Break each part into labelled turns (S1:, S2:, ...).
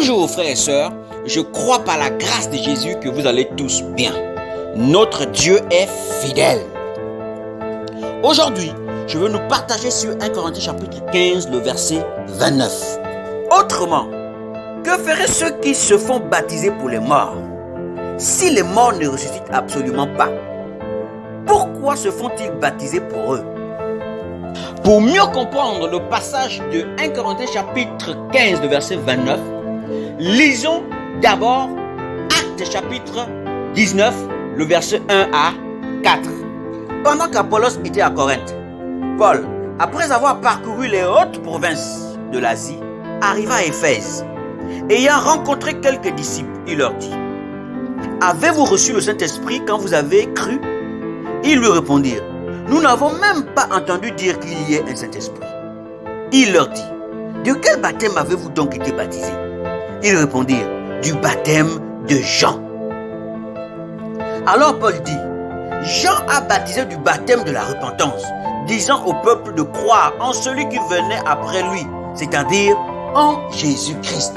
S1: Bonjour frères et sœurs, je crois par la grâce de Jésus que vous allez tous bien. Notre Dieu est fidèle. Aujourd'hui, je veux nous partager sur 1 Corinthiens chapitre 15, le verset 29. Autrement, que feraient ceux qui se font baptiser pour les morts? Si les morts ne ressuscitent absolument pas, pourquoi se font-ils baptiser pour eux? Pour mieux comprendre le passage de 1 Corinthiens chapitre 15, le verset 29, lisons d'abord Actes chapitre 19, le verset 1 à 4. Pendant qu'Apollos était à Corinthe, Paul, après avoir parcouru les hautes provinces de l'Asie, arriva à Éphèse. Ayant rencontré quelques disciples, il leur dit: avez-vous reçu le Saint-Esprit quand vous avez cru? Ils lui répondirent: nous n'avons même pas entendu dire qu'il y ait un Saint-Esprit. Il leur dit: de quel baptême avez-vous donc été baptisés? Ils répondirent: du baptême de Jean. Alors Paul dit: Jean a baptisé du baptême de la repentance, disant au peuple de croire en celui qui venait après lui, c'est-à-dire en Jésus-Christ.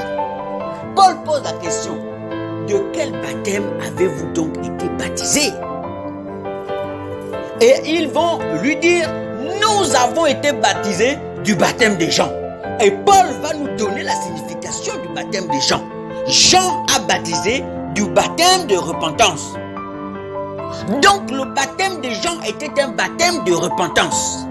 S1: Paul pose la question: de quel baptême avez-vous donc été baptisés? Et ils vont lui dire: nous avons été baptisés du baptême de Jean. Et Paul va nous donner la signification du baptême de Jean. Jean a baptisé du baptême de repentance. Donc le baptême de Jean était un baptême de repentance.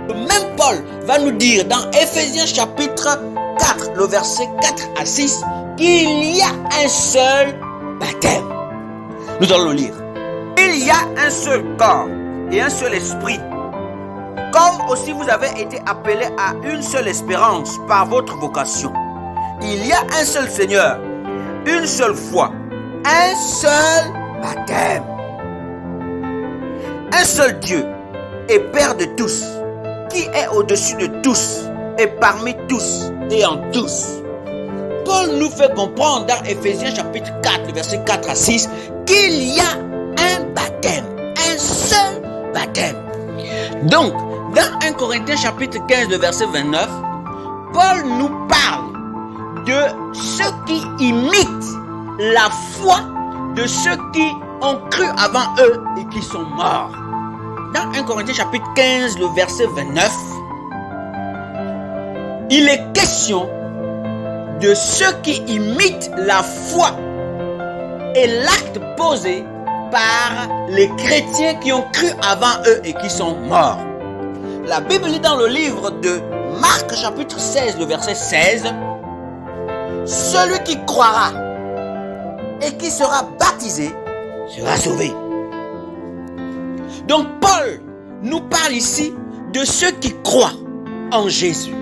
S1: Le même Paul va nous dire dans Éphésiens chapitre 4, le verset 4 à 6, qu'il y a un seul baptême. Nous allons le lire. Il y a un seul corps et un seul esprit, comme aussi vous avez été appelés à une seule espérance par votre vocation. Il y a un seul Seigneur, une seule foi, un seul baptême, un seul Dieu et Père de tous, qui est au-dessus de tous et parmi tous et en tous. Paul nous fait comprendre dans Éphésiens chapitre 4, verset 4 à 6, qu'il y a un baptême, un seul baptême. Donc, dans 1 Corinthiens chapitre 15, verset 29, Paul nous parle de ceux qui imitent la foi de ceux qui ont cru avant eux et qui sont morts. Dans 1 Corinthiens chapitre 15, le verset 29, il est question de ceux qui imitent la foi et l'acte posé par les chrétiens qui ont cru avant eux et qui sont morts. La Bible dit dans le livre de Marc chapitre 16, le verset 16, celui qui croira et qui sera baptisé sera sauvé. Donc Paul nous parle ici de ceux qui croient en Jésus,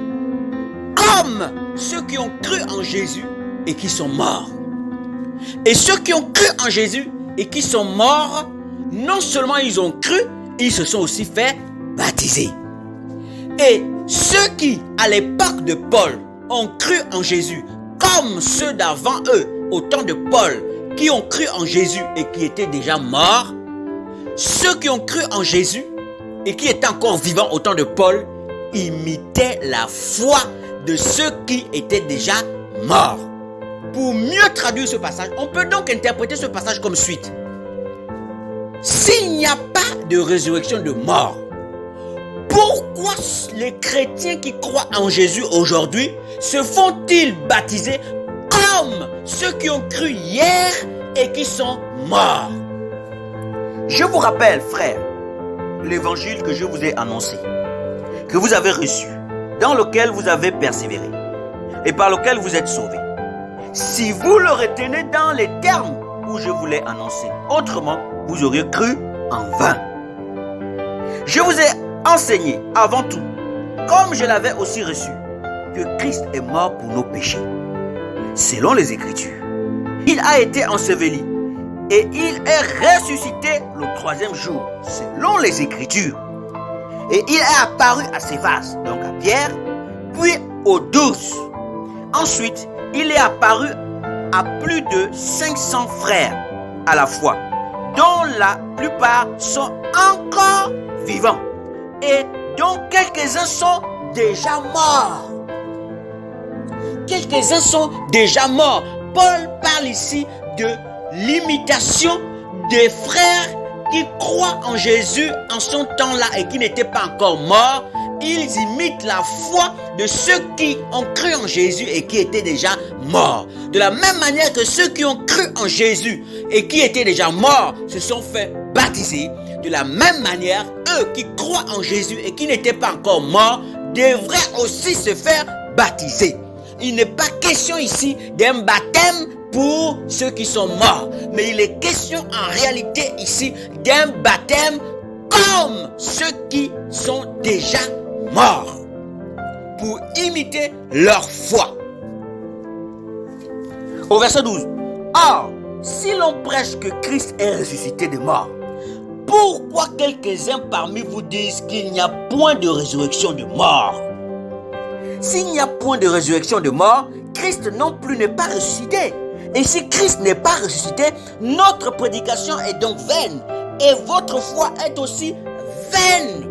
S1: comme ceux qui ont cru en Jésus et qui sont morts. Et ceux qui ont cru en Jésus et qui sont morts, non seulement ils ont cru, ils se sont aussi fait baptiser. Et ceux qui, à l'époque de Paul, ont cru en Jésus, comme ceux d'avant eux, au temps de Paul, qui ont cru en Jésus et qui étaient déjà morts, ceux qui ont cru en Jésus et qui étaient encore vivants au temps de Paul, imitaient la foi de ceux qui étaient déjà morts. Pour mieux traduire ce passage, on peut donc interpréter ce passage comme suite. S'il n'y a pas de résurrection de mort, pourquoi les chrétiens qui croient en Jésus aujourd'hui se font-ils baptiser comme ceux qui ont cru hier et qui sont morts? Je vous rappelle, frères, l'évangile que je vous ai annoncé, que vous avez reçu, dans lequel vous avez persévéré et par lequel vous êtes sauvés. Si vous le retenez dans les termes où je vous l'ai annoncé, autrement, vous auriez cru en vain. Je vous ai enseigné avant tout, comme je l'avais aussi reçu, que Christ est mort pour nos péchés, selon les Écritures. Il a été enseveli et il est ressuscité le troisième jour, selon les Écritures. Et il est apparu à Céphas, donc à Pierre, puis aux 12. Ensuite, il est apparu à plus de 500 frères à la fois, dont la plupart sont encore vivants et dont quelques-uns sont déjà morts. quelques-uns sont déjà morts. Paul parle ici de l'imitation des frères qui croient en Jésus en son temps-là et qui n'étaient pas encore morts. Ils imitent la foi de ceux qui ont cru en Jésus et qui étaient déjà morts. De la même manière que ceux qui ont cru en Jésus et qui étaient déjà morts se sont fait baptiser, de la même manière, eux qui croient en Jésus et qui n'étaient pas encore morts devraient aussi se faire baptiser. Il n'est pas question ici d'un baptême pour ceux qui sont morts, mais il est question en réalité ici d'un baptême comme ceux qui sont déjà morts, pour imiter leur foi. Au verset 12. Or, si l'on prêche que Christ est ressuscité des morts, pourquoi quelques-uns parmi vous disent qu'il n'y a point de résurrection de morts? S'il n'y a point de résurrection de morts, Christ non plus n'est pas ressuscité. Et si Christ n'est pas ressuscité, notre prédication est donc vaine, et votre foi est aussi vaine.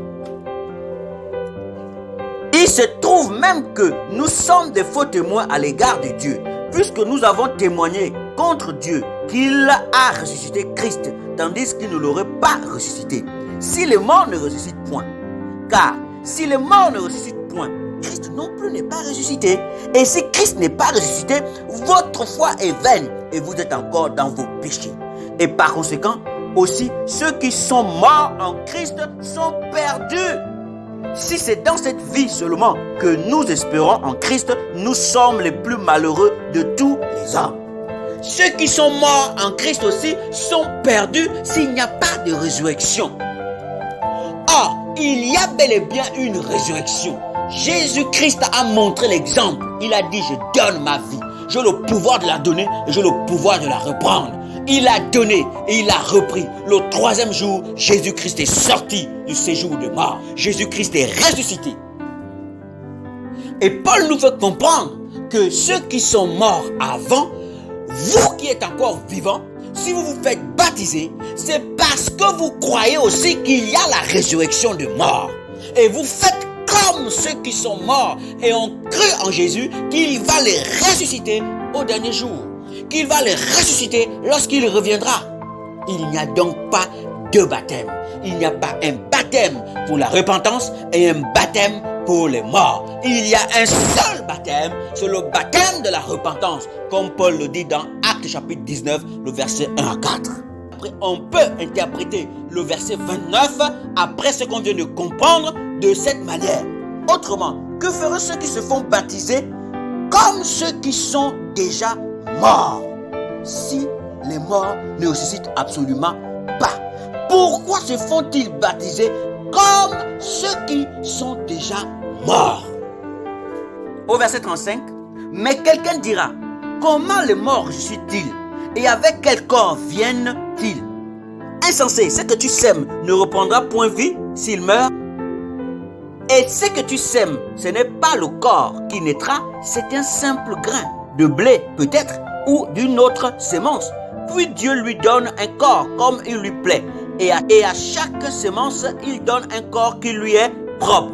S1: Il se trouve même que nous sommes des faux témoins à l'égard de Dieu, puisque nous avons témoigné contre Dieu qu'il a ressuscité Christ, tandis qu'il ne l'aurait pas ressuscité. Si les morts ne ressuscitent point, car si les morts ne ressuscitent point, Christ non plus n'est pas ressuscité. Et si Christ n'est pas ressuscité, votre foi est vaine et vous êtes encore dans vos péchés. Et par conséquent, aussi, ceux qui sont morts en Christ sont perdus. Si c'est dans cette vie seulement que nous espérons en Christ, nous sommes les plus malheureux de tous les hommes. Ceux qui sont morts en Christ aussi sont perdus s'il n'y a pas de résurrection. Or, il y a bel et bien une résurrection. Jésus-Christ a montré l'exemple. Il a dit, je donne ma vie. J'ai le pouvoir de la donner et j'ai le pouvoir de la reprendre. Il a donné et il a repris. Le troisième jour, Jésus-Christ est sorti du séjour de mort. Jésus-Christ est ressuscité. Et Paul nous fait comprendre que ceux qui sont morts avant, vous qui êtes encore vivants, si vous vous faites baptiser, c'est parce que vous croyez aussi qu'il y a la résurrection de mort. Et vous faites comme ceux qui sont morts et ont cru en Jésus, qu'il va les ressusciter au dernier jour, qu'il va les ressusciter lorsqu'il reviendra. Il n'y a donc pas deux baptêmes. Il n'y a pas un baptême pour la repentance et un baptême pour les morts. Il y a un seul baptême, c'est le baptême de la repentance, comme Paul le dit dans Actes chapitre 19, le verset 1 à 4. Après, on peut interpréter le verset 29 après ce qu'on vient de comprendre de cette manière. Autrement, que feront ceux qui se font baptiser comme ceux qui sont déjà morts, si les morts ne ressuscitent absolument pas? Pourquoi se font-ils baptiser comme ceux qui sont déjà morts? Au verset 35, mais quelqu'un dira, comment les morts ressuscitent-ils? Et avec quel corps viennent-ils? Insensé, ce que tu sèmes ne reprendra point vie s'il meurt. Et ce que tu sèmes, ce n'est pas le corps qui naîtra, c'est un simple grain de blé peut-être, ou d'une autre sémence. Puis Dieu lui donne un corps comme il lui plaît. Et à chaque sémence, il donne un corps qui lui est propre.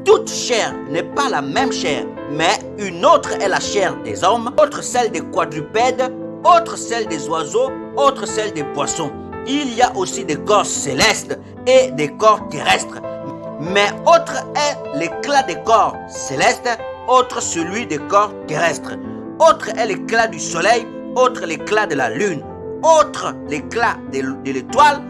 S1: Toute chair n'est pas la même chair, mais une autre est la chair des hommes, autre celle des quadrupèdes, autre celle des oiseaux, autre celle des poissons. Il y a aussi des corps célestes et des corps terrestres. Mais autre est l'éclat des corps célestes, autre celui des corps terrestres. Autre est l'éclat du soleil, autre l'éclat de la lune, autre l'éclat de l'étoile.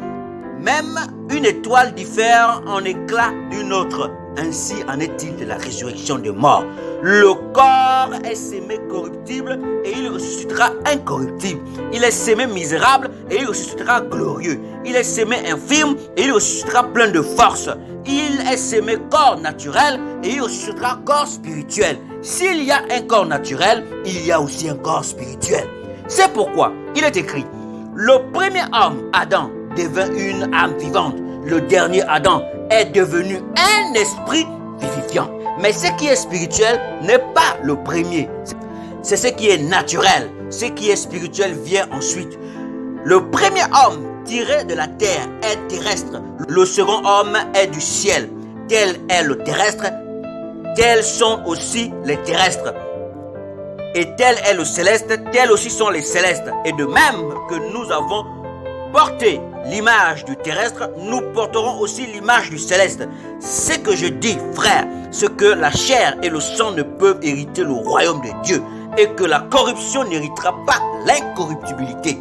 S1: Même une étoile diffère en éclat d'une autre. Ainsi en est-il de la résurrection des morts. Le corps est sémé corruptible et il ressuscitera incorruptible. Il est sémé misérable et il ressuscitera glorieux. Il est sémé infirme et il ressuscitera plein de force. Il est sémé corps naturel et il ressuscitera corps spirituel. S'il y a un corps naturel, il y a aussi un corps spirituel. C'est pourquoi il est écrit, le premier homme, Adam, devint une âme vivante. Le dernier Adam est devenu un esprit vivifiant. Mais ce qui est spirituel n'est pas le premier. C'est ce qui est naturel. Ce qui est spirituel vient ensuite. Le premier homme tiré de la terre est terrestre. Le second homme est du ciel. Tel est le terrestre, tels sont aussi les terrestres. Et tel est le céleste, tels aussi sont les célestes. Et de même que nous avons porté l'image du terrestre, nous porterons aussi l'image du céleste. Ce que je dis, frère, c'est que la chair et le sang ne peuvent hériter le royaume de Dieu et que la corruption n'héritera pas l'incorruptibilité.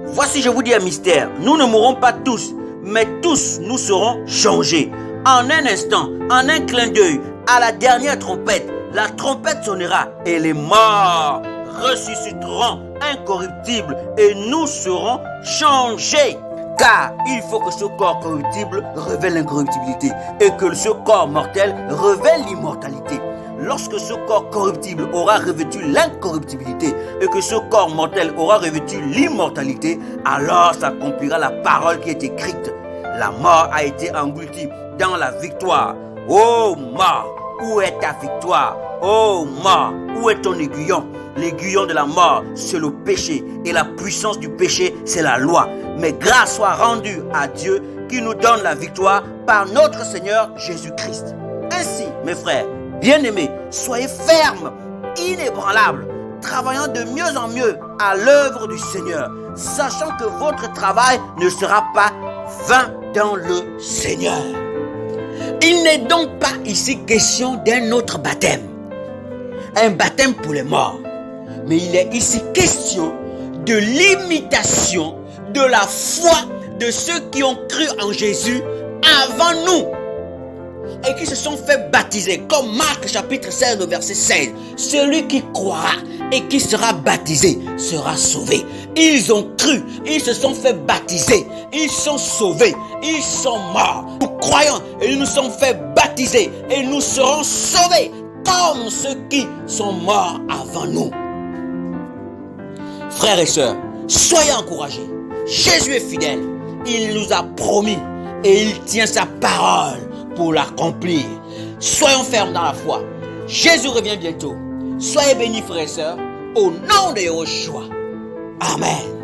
S1: Voici, je vous dis un mystère. Nous ne mourrons pas tous, mais tous nous serons changés. En un instant, en un clin d'œil, à la dernière trompette, la trompette sonnera et les morts ressusciteront incorruptibles et nous serons changés. Car il faut que ce corps corruptible révèle l'incorruptibilité et que ce corps mortel révèle l'immortalité. Lorsque ce corps corruptible aura revêtu l'incorruptibilité et que ce corps mortel aura revêtu l'immortalité, alors s'accomplira la parole qui est écrite. La mort a été engloutie dans la victoire. Ô mort, où est ta victoire? Ô mort, où est ton aiguillon? L'aiguillon de la mort, c'est le péché. Et la puissance du péché, c'est la loi. Mais grâce soit rendue à Dieu qui nous donne la victoire par notre Seigneur Jésus-Christ. Ainsi, mes frères, bien-aimés, soyez fermes, inébranlables, travaillant de mieux en mieux à l'œuvre du Seigneur, sachant que votre travail ne sera pas vain dans le Seigneur. Il n'est donc pas ici question d'un autre baptême, un baptême pour les morts, mais il est ici question de l'imitation de la foi de ceux qui ont cru en Jésus avant nous et qui se sont fait baptiser, comme Marc chapitre 16 verset 16. Celui qui croira et qui sera baptisé sera sauvé. Ils ont cru, ils se sont fait baptiser, ils sont sauvés, ils sont morts. Nous croyons et nous nous sommes fait baptiser et nous serons sauvés comme ceux qui sont morts avant nous. Frères et sœurs, soyez encouragés. Jésus est fidèle. Il nous a promis et il tient sa parole pour l'accomplir. Soyons fermes dans la foi. Jésus revient bientôt. Soyez bénis, frères et sœurs, au nom de Yeshua. Amen.